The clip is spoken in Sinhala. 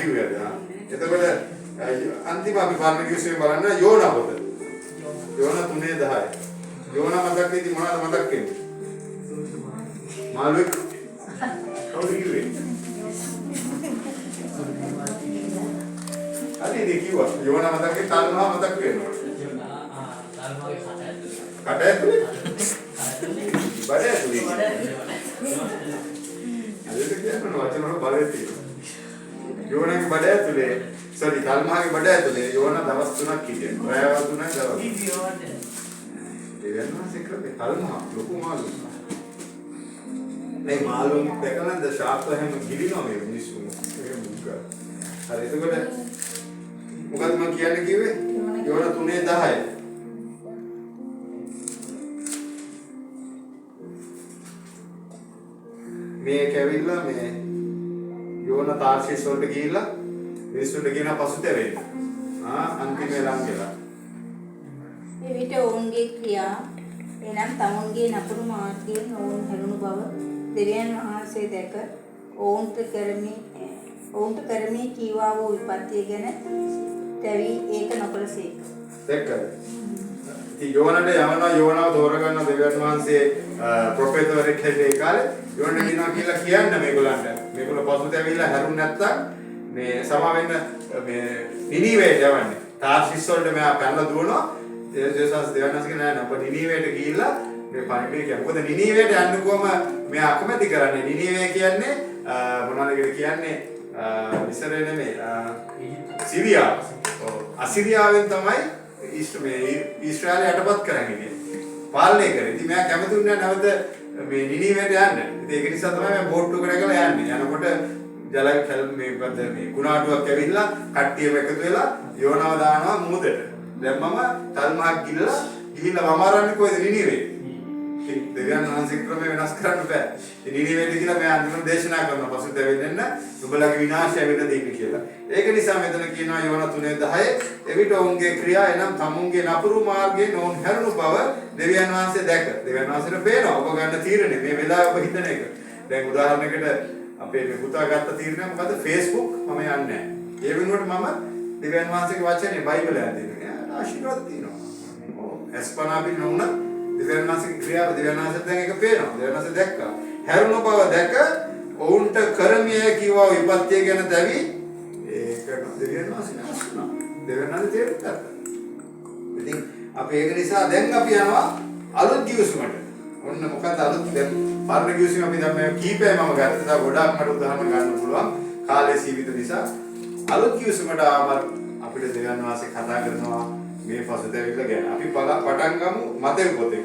කිව්වද? එතකොට අන්තිම අපි පරණ කිව්වේ බලන්න යෝනා පොත. යෝනා 3:10. යෝනා මතක් වෙද්දි මොනවද මතක් වෙන්නේ? මාළුවෙක් කවුද කිව්වේ? අනේ කිව්වා යෝනා මතක් වෙයි තල්මහා මතක් වෙනවා. කට ඇතුලේ බඩ ඇතුලේ අද කියන්නේ වචන වල බලය තියෙනවා. යෝනාගේ බඩ ඇතුලේ සෝරි තල්මහාගේ බඩ ඇතුලේ යෝනා දවස් 3ක් හිටියා. රාව 3ක් දවස්. දෙවනවා සෙක්‍රේ තල්මහා ලොකු මාළු. මේ මාළු දෙකලන්ද ෂාප් එහෙම ගිලිනවා මේ මිනිස්සු. ඒක මුග්ග. හරි එතකොට මොකද මම කියන්නේ කිව්වේ? යෝනා 3:10. මේ කැවිල්ලා මේ යෝනා තාර්ෂිස් වලට ගිහිල්ලා මිනිස්සුන්ට කියන පසුතැවෙන්න. අන්තිමේ ලං වෙලා. මේ විට ඔවුන්ගේ ක්‍රියා එනම් තමුන්ගේ නපුරු මාර්ගයෙන් ඔවුන් හැරුණු බව දෙවියන් වහන්සේ දැක ඔවුන්ට කරමී කීවා වූ විපත්තිය ගැන තැවි ඒක නොකළසේක. දැක්කද? ඉතින් යෝනාව තෝරගන්න දෙවියන් වහන්සේ ප්‍රොෆෙසර්ෙක් හැදේ කාලේ යෝනා දිනා කියලා කියන්න මේගොල්ලන්ට. මේගොල්ලෝ පසුතැවිලා හැරුණ නැත්තම් මේ සමාවෙන්න මේ නිනිවේට යවන්නේ. තාර්සිස් වලට මෙයා පැනලා දුවනවා. දේශස් දෙවන්නස් කියන නෑ ඔබ නිනිවේට ගිහිල්ලා මේ පණිවිඩය කියන්නේ. මොකද නිනිවේට යන්න කොහම මෙයා අකමැති කරන්නේ. නිනිවේ කියන්නේ මොනවද කියන්නේ? ඉස්සරේ නෙමෙයි. සිරියාව. ඔව්. අසිරියාවෙන් තමයි ඊශ්‍රායලය යටපත් කරන්නේ. පාලනය කරේ. ඉතින් මෙයා කැමති වුණා නැවත මේ නිනිවේට යන්න. ඉතින් ඒක නිසා තමයි මම බෝට්ටුවකට ගලා යන්නේ. යනකොට මේ කුණාටුවක් ඇවිල්ලා කට්ටියම එකතු වෙලා යෝනාව දානවා මුහුදට. දැන් මම තල්මහක් ගිහිල්ලා වමාරන්නේ කොහෙද නිනිවේ. ඉතින් දෙවියන් වහන්සේ ක්‍රමය වෙනස් කරන්න බෑ. ඉතින් නිනිවේට ගිහිල්ලා මම අන්තිමට දේශනා කරනවා පසුතැවෙන්න නුඹලගේ විනාශය වෙන්න දෙන්න කියලා. ඒක නිසා මෙතන කියනවා යෝනා 3:10 එවිට ඔවුන්ගේ ක්‍රියා එනම් තමුන්ගේ නපුරු මාර්ගයෙන් ඔවුන් හැරුණු බව දෙවියන් වහන්සේ දැක. දෙවියන් වහන්සේට පේනවා ඔබ ගන්න තීරණය මේ වෙලාව ඔබ හිතන එක. දැන් උදාහරණයකට අපේ මේ පුතා ගත්ත තීරණය මොකද? Facebook මම යන්නේ නැහැ. ඒ වෙනුවට මම දෙවියන් වහන්සේගේ වචනේ බයිබලය දෙනවා. ආශිර්වාද තියෙනවා. ඔව්. එස්පනාබි නෝන දෙවියන් වහන්සේගේ ක්‍රියාව දෙවියන් වහන්සේට දැන් ඒක පේනවා. දෙවියන් වහන්සේ දැක්කා. හැරුණු බව දැක ඔවුන්ට කරමිය කිව්වා විපත්තිය ගැන දැවි ඒක දෙවියන් වහන්සේ නමස්නා. දෙවියන් වහන්සේ තේරුම් ගත්තා. ඉතින් අපි ඒක නිසා දැන් අපි යනවා අලුත් කිවිසුමට. ඔන්න මොකක්ද අලුත් දැන් පරණ කිවිසුම අපි දැන් මේ කීපය මම ගත්තා. ගොඩාක් මට උදාහරණ ගන්න පුළුවන්. කාලේ සීමිත නිසා අලුත් කිවිසුමට අපිට දෙවියන් වහන්සේ කතා කරනවා මේ පසුතැවිල්ල ගැන. අපි පටන් ගමු මතේ පොතේ.